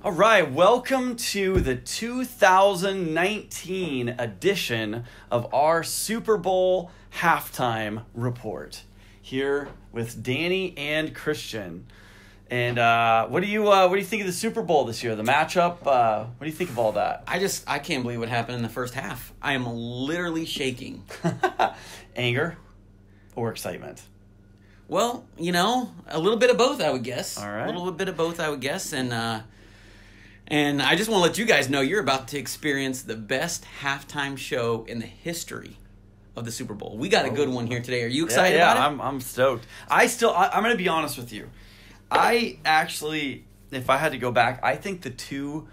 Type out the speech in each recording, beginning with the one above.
All right, welcome to the 2019 edition of our Super Bowl halftime report. Here with Danny and Christian. And what do you think of the Super Bowl this year? The matchup? What do you think of all that? I can't believe what happened in the first half. I am literally shaking. Anger or excitement? Well, a little bit of both, I would guess. All right. A little bit of both, I would guess. And I just want to let you guys know you're about to experience the best halftime show in the history of the Super Bowl. We got a good one here today. Are you excited about it? I'm stoked. I'm going to be honest with you. I actually, if I had to go back, I think the two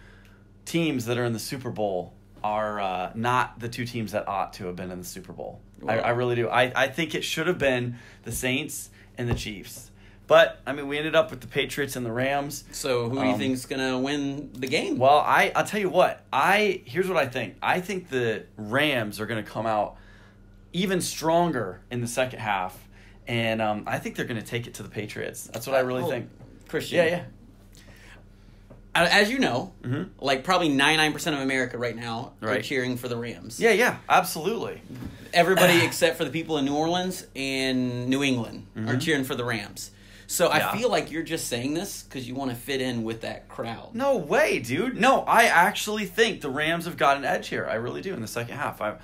teams that are in the Super Bowl are not the two teams that ought to have been in the Super Bowl. Wow. I really do. I think it should have been the Saints and the Chiefs. But, I mean, we ended up with the Patriots and the Rams. So who do you think is going to win the game? Well, I'll tell you what. Here's what I think. I think the Rams are going to come out even stronger in the second half. And I think they're going to take it to the Patriots. That's what I really think. Christian. Yeah. As you know, like probably 99% of America right now are cheering for the Rams. Yeah, absolutely. Everybody except for the people in New Orleans and New England are cheering for the Rams. So I feel like you're just saying this because you want to fit in with that crowd. No way, dude. No, I actually think the Rams have got an edge here. I really do in the second half. I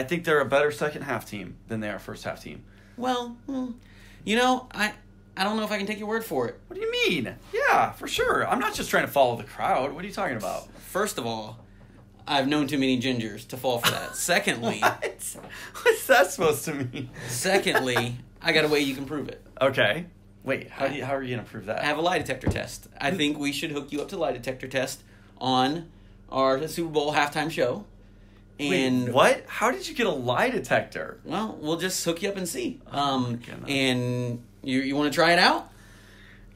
think they're a better second half team than they are first half team. Well, I don't know if I can take your word for it. What do you mean? Yeah, for sure. I'm not just trying to follow the crowd. What are you talking about? First of all, I've known too many gingers to fall for that. Secondly... What's that supposed to mean? Secondly, I got a way you can prove it. Okay. Wait, how are you going to prove that? I have a lie detector test. I think we should hook you up to lie detector test on our Super Bowl halftime show. And wait, what? How did you get a lie detector? Well, we'll just hook you up and see. My and you want to try it out?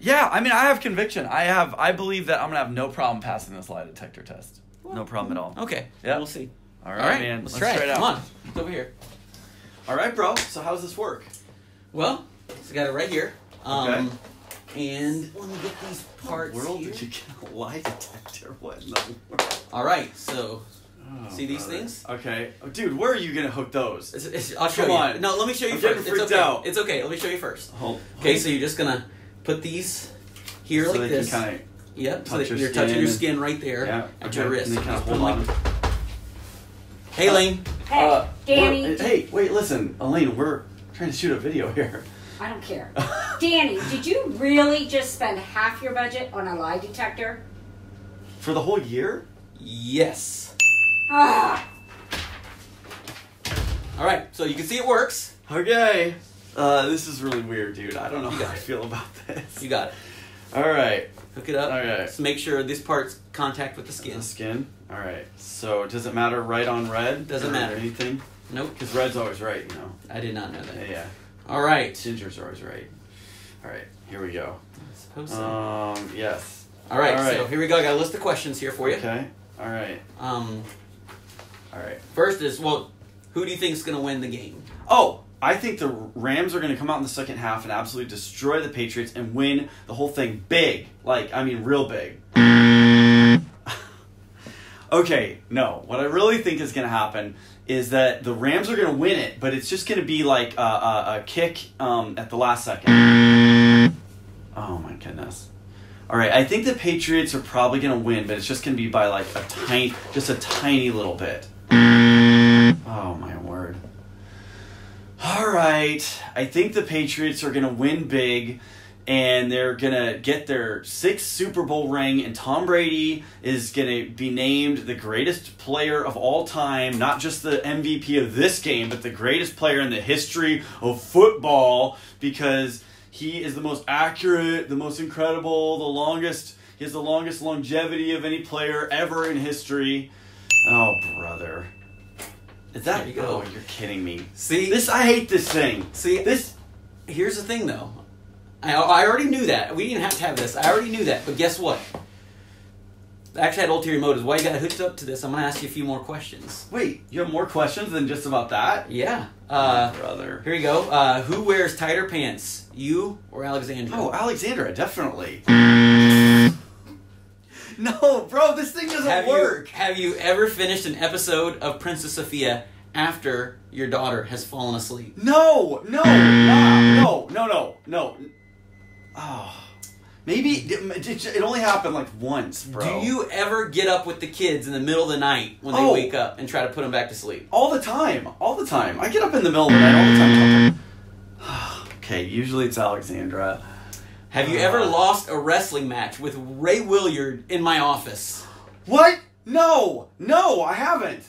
Yeah, I mean, I have conviction. I believe that I'm going to have no problem passing this lie detector test. Well, no problem at all. Okay. Yeah. We'll see. All right, man. Let's try it out. Come on. It's over here. All right, bro. So how does this work? Well, I got it right here. Okay. And let me get these parts here. What in the world here. did you get a lie detector? What in the world? All right, so see these things? Okay. Oh, dude, where are you going to hook those? I'll show Come you. on. No, let me show you I'm first. getting freaked out. It's okay. Let me show you first. Okay, so you're just going to put these here so like they this. Can kind of yep, so that you're touching your skin right there at your wrist. And they kind of hold on. Hey, Lane. Hey, Danny. Hey, wait, listen. Elaine, we're trying to shoot a video here. I don't care. Danny, did you really just spend half your budget on a lie detector? For the whole year? Yes. Ah. All right, so you can see it works. Okay. This is really weird, dude. I don't know how I feel about this. You got it. All right. Hook it up. Okay. Just make sure this part's contact with the skin. The skin? All right. So does it matter right on red? Doesn't matter. Anything? Nope. Because red's always right, I did not know that. Yeah. All right. Ginger's always right. All right. Here we go. I suppose so. Yes. All right. So here we go. I got a list of questions here for you. Okay. All right. All right. First is, who do you think is going to win the game? Oh, I think the Rams are going to come out in the second half and absolutely destroy the Patriots and win the whole thing big. Real big. Okay, no. What I really think is going to happen is that the Rams are going to win it, but it's just going to be like a kick at the last second. Oh, my goodness. All right, I think the Patriots are probably going to win, but it's just going to be by like a tiny little bit. Oh, my word. All right, I think the Patriots are going to win big, and they're going to get their 6th Super Bowl ring, and Tom Brady is going to be named the greatest player of all time, not just the MVP of this game, but the greatest player in the history of football, because he is the most accurate, the most incredible, he has the longest longevity of any player ever in history. Oh, brother. Is that... There you go. Oh, you're kidding me. See? I hate this thing. See? Here's the thing, though. I already knew that. We didn't have to have this. I already knew that. But guess what? I actually had ulterior motives. Why you got hooked up to this? I'm going to ask you a few more questions. Wait, you have more questions than just about that? Yeah. Brother. Here you go. Who wears tighter pants? You or Alexandra? Oh, Alexandra, definitely. No, bro, this thing doesn't work. Have you ever finished an episode of Princess Sophia after your daughter has fallen asleep? No. Oh, maybe it only happened like once, bro. Do you ever get up with the kids in the middle of the night when they wake up and try to put them back to sleep? All the time. I get up in the middle of the night all the time. Okay, usually it's Alexandra. Have you ever lost a wrestling match with Ray Williard in my office? What? No, I haven't.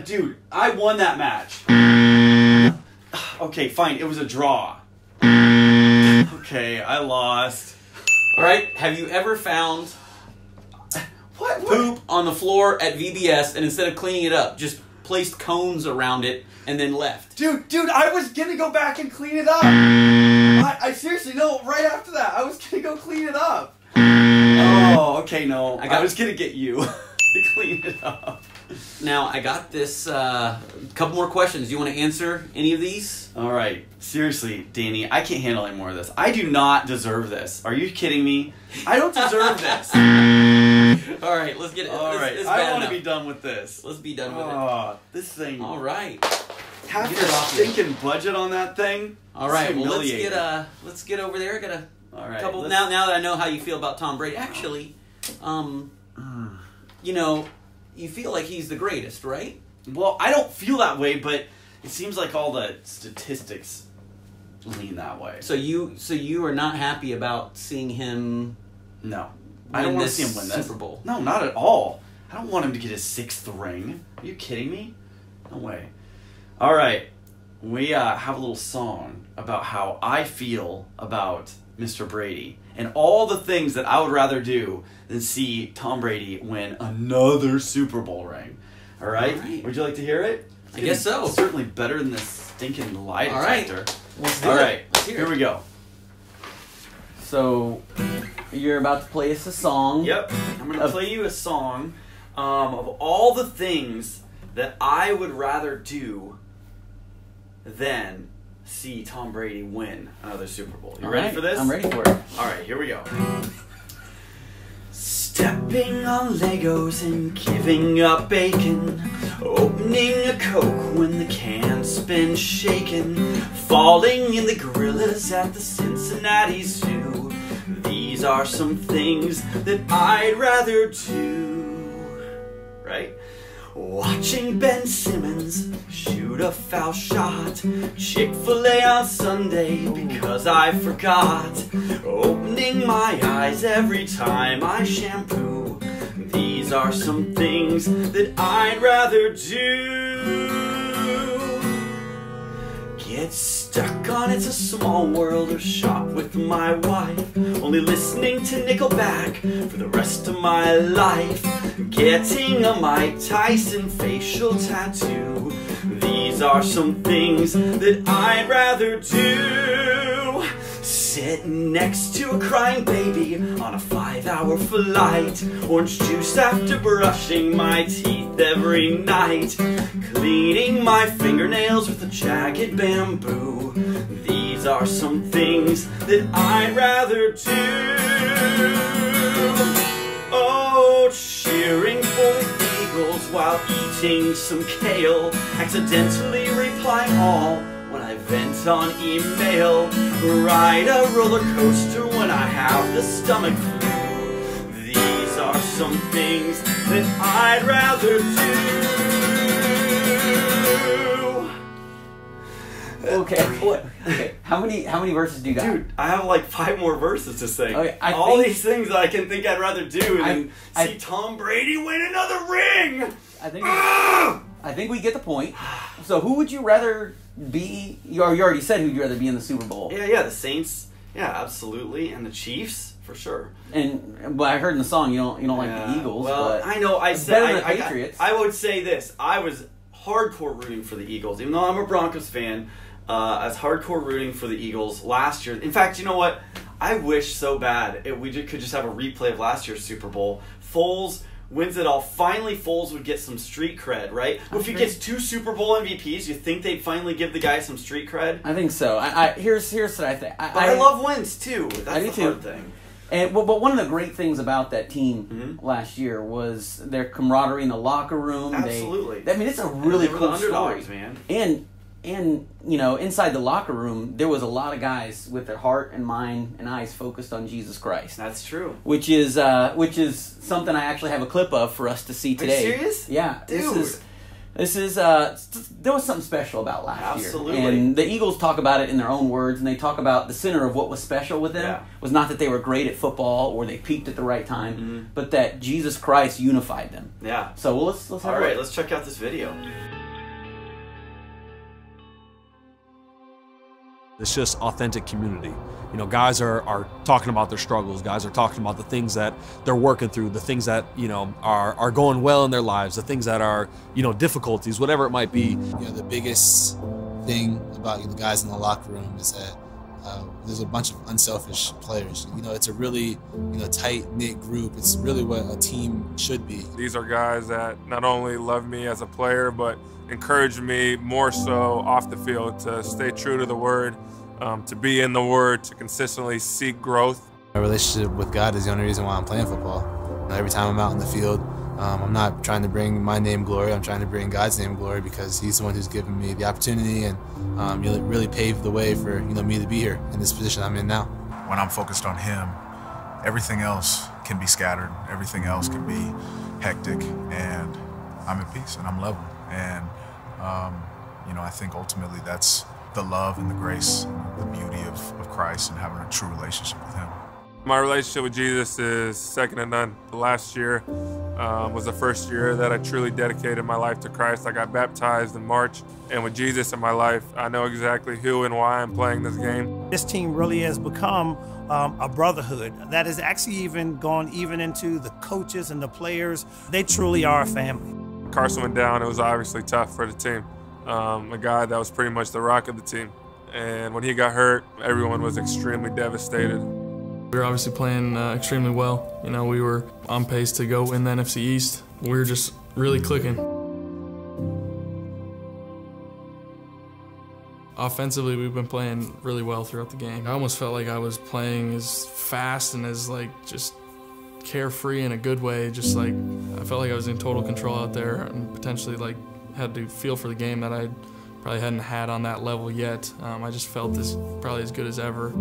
Dude, I won that match. Okay, fine. It was a draw. Okay, I lost. All right. Have you ever found poop on the floor at VBS and instead of cleaning it up, just placed cones around it and then left? Dude, I was gonna go back and clean it up. I seriously, no, right after that, I was gonna go clean it up. Oh, okay, no. I was gonna get you to clean it up. Now, I got this couple more questions. Do you want to answer any of these? All right. Seriously, Danny, I can't handle any more of this. I do not deserve this. Are you kidding me? I don't deserve this. All right, let's get it. All right, I want to be done with this. Let's be done with it. Oh, this thing. All right. Half your stinking budget on that thing. All right, well, let's get over there. I got a couple. Now that I know how you feel about Tom Brady, actually, you know, you feel like he's the greatest, right? Well, I don't feel that way, but it seems like all the statistics lean that way. So you are not happy about seeing him? No, I don't want to see him win this Super Bowl. No, not at all. I don't want him to get his 6th ring. Are you kidding me? No way. All right, we have a little song about how I feel about Mr. Brady and all the things that I would rather do than see Tom Brady win another Super Bowl ring. All right? Would you like to hear it? I guess so. Certainly better than this stinking lie detector. All right. Let's do it. All right. Let's hear it. Here we go. So, you're about to play us a song. Yep. I'm going to play you a song of all the things that I would rather do than see Tom Brady win another Super Bowl. You ready for this? I'm ready for it. All right, here we go. Stepping on Legos and giving up bacon, opening a Coke when the can's been shaken, falling in the gorillas at the Cincinnati Zoo. These are some things that I'd rather do, right? Watching Ben Simmons shoot a foul shot, Chick-fil-A on Sunday because I forgot, opening my eyes every time I shampoo. These are some things that I'd rather do. Get stuck on It's a Small World or shop with my wife, only listening to Nickelback for the rest of my life, getting a Mike Tyson facial tattoo. These are some things that I'd rather do. Sitting next to a crying baby on a 5-hour flight, orange juice after brushing my teeth every night, cleaning my fingernails with a jagged bamboo. These are some things that I'd rather do. Oh, cheering for the Eagles while eating some kale, accidentally replying all when I vent on email, ride a roller coaster when I have the stomach flu. These are some things that I'd rather do. Okay. How many verses do you got? Dude, I have like 5 more verses to sing. Okay, these things that I can think I'd rather do than see Tom Brady win another ring. I think we get the point. So who would you rather be? You already said who'd you rather be in the Super Bowl. Yeah, the Saints. Yeah, absolutely, and the Chiefs for sure. And I heard in the song you don't like the Eagles. Well, but I know. I said better than the Patriots. I would say this. I was hardcore rooting for the Eagles, even though I'm a Broncos fan. I was hardcore rooting for the Eagles last year. In fact, you know what? I wish so bad we could just have a replay of last year's Super Bowl. Foles wins it all. Finally, Foles would get some street cred, right? If he gets 2 Super Bowl MVPs, you think they'd finally give the guy some street cred? I think so. Here's what I think. But I love wins too. That's the hard thing. And but one of the great things about that team last year was their camaraderie in the locker room. Absolutely. I mean, it's a really cool story, man. And you know, inside the locker room, there was a lot of guys with their heart and mind and eyes focused on Jesus Christ. That's true. Which is something I actually have a clip of for us to see today. Are you serious? Yeah, dude. This is there was something special about last year. Absolutely. And the Eagles talk about it in their own words, and they talk about the center of what was special with them was not that they were great at football or they peaked at the right time, but that Jesus Christ unified them. Yeah. So let's have all right, let's check out this video. It's just authentic community. You know, guys are talking about their struggles. Guys are talking about the things that they're working through, the things that, you know, are going well in their lives, the things that are, you know, difficulties, whatever it might be. You know, the biggest thing about the guys in the locker room is that there's a bunch of unselfish players. You know, it's a really, you know, tight-knit group. It's really what a team should be. These are guys that not only love me as a player, but encourage me more so off the field to stay true to the Word, to be in the Word, to consistently seek growth. My relationship with God is the only reason why I'm playing football. You know, every time I'm out in the field, I'm not trying to bring my name glory. I'm trying to bring God's name glory because He's the one who's given me the opportunity and really paved the way for me to be here in this position I'm in now. When I'm focused on Him, everything else can be scattered. Everything else can be hectic, and I'm at peace and I'm level. And I think ultimately that's the love and the grace and the beauty of Christ and having a true relationship with Him. My relationship with Jesus is second to none. Last year was the first year that I truly dedicated my life to Christ. I got baptized in March, and with Jesus in my life, I know exactly who and why I'm playing this game. This team really has become a brotherhood that has actually even gone into the coaches and the players. They truly are a family. Carson went down. It was obviously tough for the team. A guy that was pretty much the rock of the team. And when he got hurt, everyone was extremely devastated. We were obviously playing extremely well. You know, we were on pace to go win the NFC East. We were just really clicking. Offensively, we've been playing really well throughout the game. I almost felt like I was playing as fast and as just carefree in a good way. Just I felt like I was in total control out there and potentially had to feel for the game that I probably hadn't had on that level yet. I just felt probably as good as ever.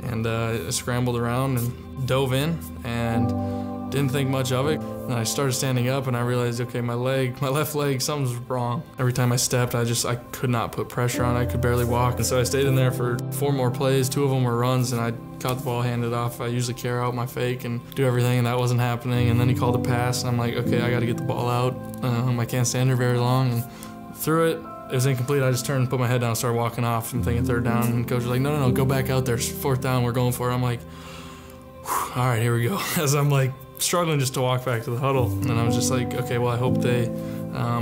And I scrambled around and dove in and didn't think much of it. And I started standing up and I realized, okay, my left leg, something's wrong. Every time I stepped, I could not put pressure on. I could barely walk. And so I stayed in there for 4 more plays. 2 of them were runs, and I caught the ball, handed off. I usually carry out my fake and do everything, and that wasn't happening. And then he called a pass, and I'm like, okay, I got to get the ball out. I can't stand there very long. And threw it. It was incomplete. I just turned and put my head down and started walking off. I'm thinking 3rd down, and coach was like, no, go back out there. 4th down, we're going for it. I'm like, all right, here we go. As I'm struggling just to walk back to the huddle. And I was just like, okay, well, I hope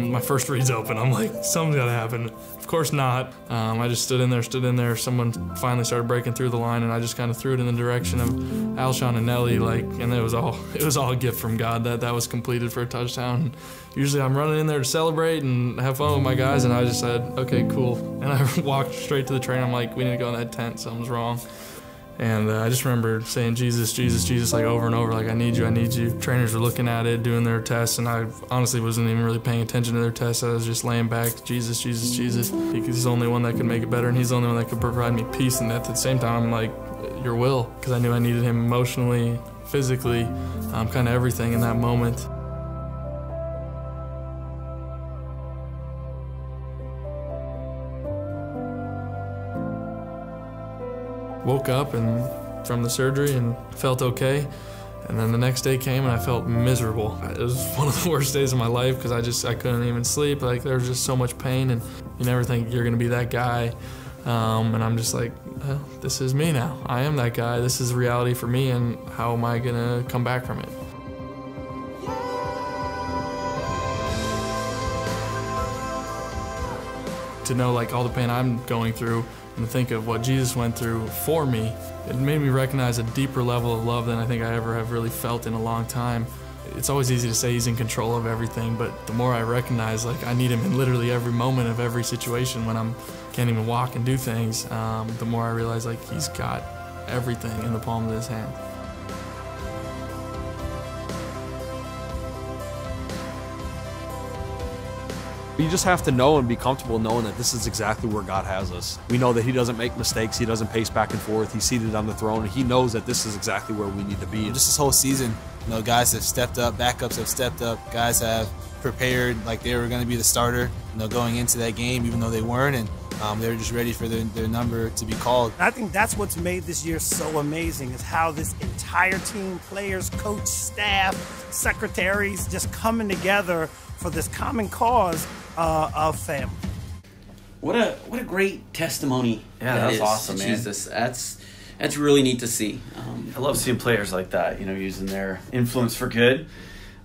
my first read's open. I'm like, something's gotta happen. Of course not. I just stood in there. Someone finally started breaking through the line, and I just kind of threw it in the direction of Alshon and Nelly, and it was all a gift from God that was completed for a touchdown. Usually I'm running in there to celebrate and have fun with my guys, and I just said, okay, cool. And I walked straight to the train. I'm like, we need to go in that tent, something's wrong. And I just remember saying, Jesus, Jesus, Jesus, over and over, I need you, I need you. Trainers were looking at it, doing their tests, and I honestly wasn't even really paying attention to their tests. I was just laying back, Jesus, Jesus, Jesus. He's the only one that could make it better, and He's the only one that could provide me peace. And at the same time, I'm like, your will, because I knew I needed Him emotionally, physically, kind of everything in that moment. Woke up from the surgery and felt okay, and then the next day came and I felt miserable. It was one of the worst days of my life because I couldn't even sleep. There was just so much pain, and you never think you're gonna be that guy. And I'm just like, well, this is me now. I am that guy. This is reality for me, and how am I gonna come back from it? To know all the pain I'm going through, and think of what Jesus went through for me, it made me recognize a deeper level of love than I think I ever have really felt in a long time. It's always easy to say He's in control of everything, but the more I recognize I need Him in literally every moment of every situation, when I'm can't even walk and do things, the more I realize like he's got everything in the palm of his hand. You just have to know and be comfortable knowing that this is exactly where God has us. We know that he doesn't make mistakes. He doesn't pace back and forth. He's seated on the throne, and he knows that this is exactly where we need to be. Just this whole season, you know, guys have stepped up, backups have stepped up, guys have prepared like they were going to be the starter, you know, going into that game, even though they weren't, and they were just ready for their number to be called. I think that's what's made this year so amazing, is how this entire team, players, coach, staff, secretaries, just coming together for this common cause of family. What a great testimony. Yeah, that's awesome, man. Jesus, that's really neat to see. I love seeing players like that, you know, using their influence for good.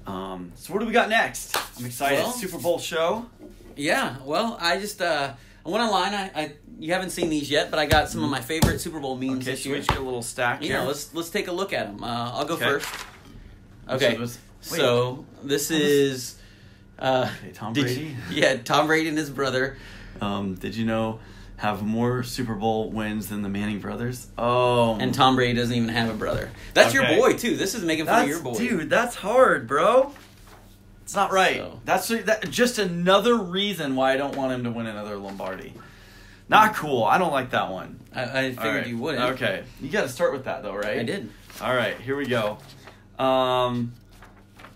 So what do we got next? I'm excited. Well, Super Bowl show. Yeah, well, I just I went online. You haven't seen these yet, but I got some of my favorite Super Bowl memes this So year. we just get a little stack here. Yeah, let's take a look at them. I'll go Okay. first. Okay, so this is Tom Brady. Tom Brady and his brother. Did you know have more Super Bowl wins than the Manning brothers? Oh, And Tom Brady doesn't even have a brother. That's your Okay. boy too. This is making fun of your boy. Dude, that's hard, bro. It's not right. So- That's just another reason why I don't want him to win another Lombardi. Not cool. I don't like that one. I figured All right. you wouldn't. Okay, you got to start with that though, right? I did. All right, here we go.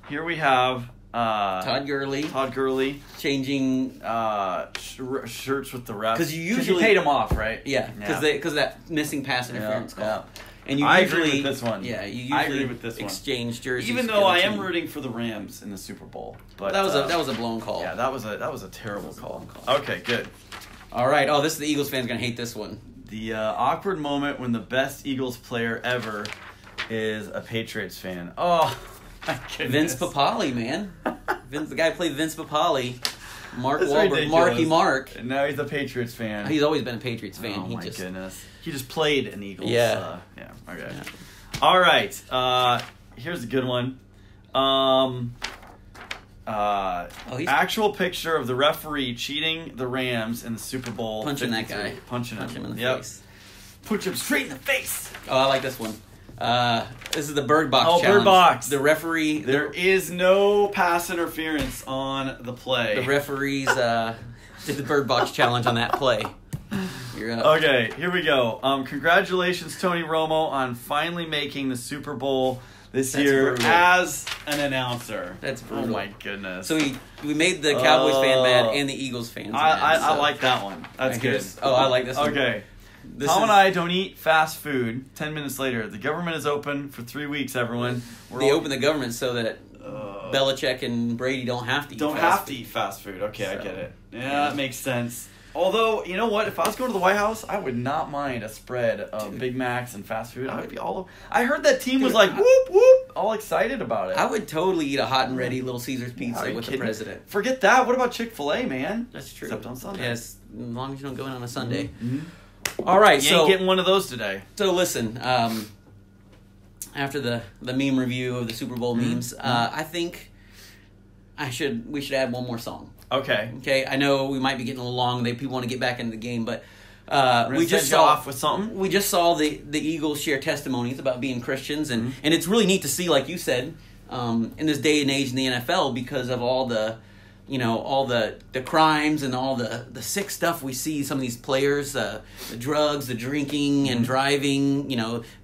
Here we have Todd Gurley Todd Gurley changing. shirts with the refs 'Cause you usually- paid him off, right? Yeah, because of that missing pass interference call. Yeah. And you I usually, agree with this one. Yeah, you usually I agree with this one. exchange jerseys. Even to though the I other am team. rooting for the Rams in the Super Bowl, but that was a blown call. Yeah, that was a terrible call. Okay, good. All right. Oh, this the Eagles fans gonna hate this one. The awkward moment when the best Eagles player ever is a Patriots fan. Oh, my goodness. Vince Papale, man. The guy played Vince Papale. Mark That's Wahlberg, ridiculous. Marky Mark. And now he's a Patriots fan. He's always been a Patriots fan. Oh he my just, goodness. He just played an Eagles. Yeah. Yeah. Okay. Yeah. All right. Here's a good one. Actual picture of the referee cheating the Rams in the Super Bowl. punching that 53. guy. Punching him in the Yep. face. Punch him straight in the face. Oh, I like this one. This is the Bird Box Oh, challenge. Bird Box. The referee. There is no pass interference on the play. The referees did the Bird Box challenge on that play. You're up. Okay, here we go. Congratulations, Tony Romo, on finally making the Super Bowl this That's year brutal. as an announcer. That's brutal. Oh my goodness. So we made the Cowboys fan mad and the Eagles fans mad. I so. like that one. That's good. Oh, I like this one. Okay. This Tom is- and I don't eat fast food. 10 minutes later, the government is open for 3 weeks, everyone. They open the government so that Belichick and Brady don't have to eat eat fast food. Okay, I So, get it. Yeah, that makes sense. Although, you know what? If I was going to the White House, I would not mind a spread of Big Macs and fast food. I would be all over. I heard that team was like, whoop, whoop, all excited about it. I would totally eat a hot and ready Little Caesars Are pizza you with the kidding me? president. Forget that. What about Chick-fil-A, man? That's true. Except on Sunday. Yes, as long as you don't go in on a Sunday. Mhm. All right, You so ain't getting one of those today. So listen, after the meme review of the Super Bowl memes, I think we should add one more song. Okay. Okay, I know we might be getting a little long. People want to get back into the game, but We just saw off with something. We just saw the Eagles share testimonies about being Christians, and it's really neat to see, like you said, in this day and age in the NFL, because of all the, all the crimes and all the sick stuff we see. Some of these players, the drugs, the drinking and driving,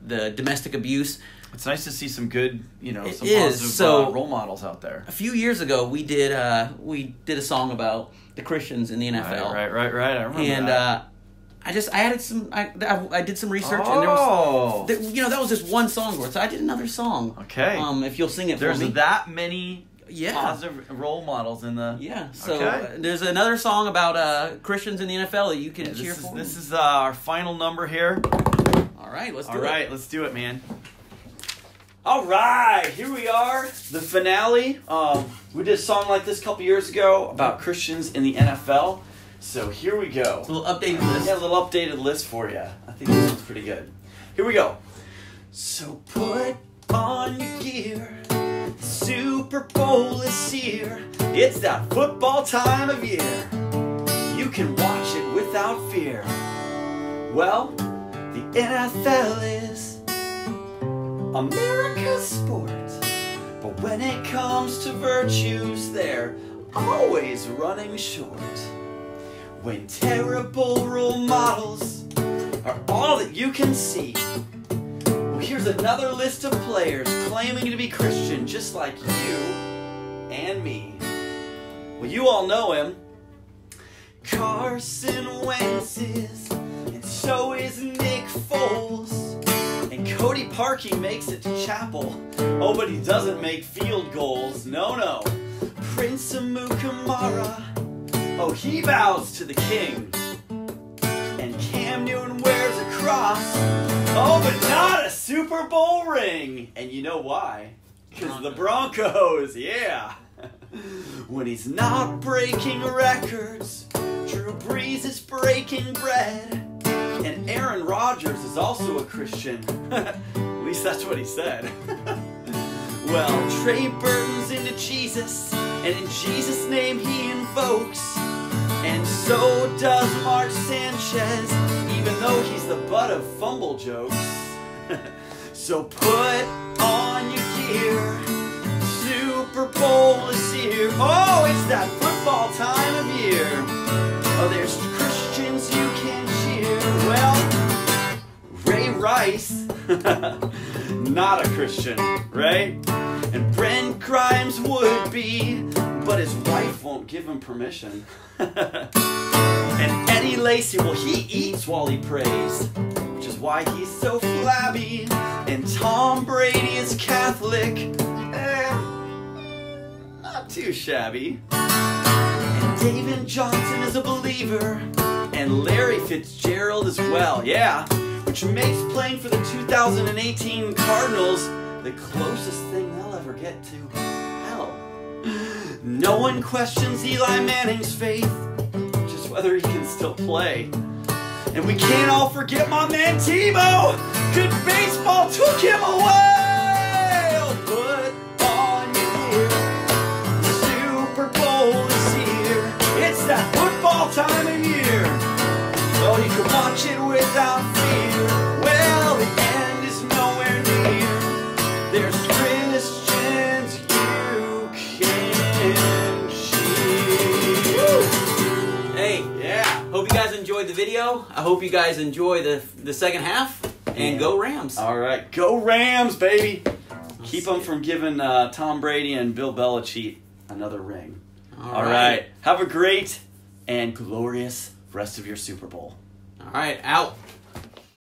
the domestic abuse. It's nice to see some good, some is. positive So- role models out there. A few years ago, we did a song about the Christians in the NFL. Right. I remember And that. I added some. I did some research, and that was just one song worth. So I did another song. Okay. If you'll sing it There's for me. that many Yeah. positive role models in the. Yeah. So Okay. there's another song about Christians in the NFL that you can cheer for. This is our final number here. All right, let's do All it. right, let's do it, man. All right, here we are, the finale. We did a song like this a couple years ago about Christians in the NFL. So here we go. A little updated list. Yeah, a little updated list for you. I think this one's pretty good. Here we go. So put on your gear. The Super Bowl is here. It's that football time of year. You you can watch it without fear. Well, the NFL is America's sport. But when it comes to virtues, they're always running short. When terrible role models are all that you can see. Well, here's another list of players claiming to be Christian, just like you and me. Well, you all know him. Carson Wentz is, and so is Nick Foles. And Cody Parkey makes it to chapel. Oh, but he doesn't make field goals. No, no. Prince Amukamara, oh, he bows to the king. And Cam Newton wears a cross. Oh, but not a Super Bowl ring. And you know why? Because the Broncos, yeah. When he's not breaking records, Drew Brees is breaking bread. And Aaron Rodgers is also a Christian. At least that's what he said. Well, Trey Burton's into Jesus, and in Jesus' name he invokes. And so does Mark Sanchez, even though he's the butt of fumble jokes. So put on your gear, Super Bowl is here. Oh, it's that football time of year. Oh, there's Christians you can cheer. Well, Ray Rice, not a Christian, right? And Brent Grimes would be, but his wife won't give him permission. And Eddie Lacy, well, he eats while he prays, which is why he's so flabby. And Tom Brady is Catholic, not too shabby. And David Johnson is a believer, and Larry Fitzgerald as well, yeah. Which makes playing for the 2018 Cardinals the closest thing they'll ever get to hell. No one questions Eli Manning's faith, just whether he can still play. And we can't all forget my man Tebow. Good baseball took him away. Oh, put on your gear, the Super Bowl is here. It's that football time of year. Oh, you can watch it without fear. Well, the end is nowhere near. There's Christians you can cheer. Hey, yeah. Hope you guys enjoyed the video. I hope you guys enjoy the second half. And go Rams. All right. Go Rams, baby. Keep them from giving Tom Brady and Bill Belichick another ring. All right. Have a great and glorious rest of your Super Bowl. All right. Out.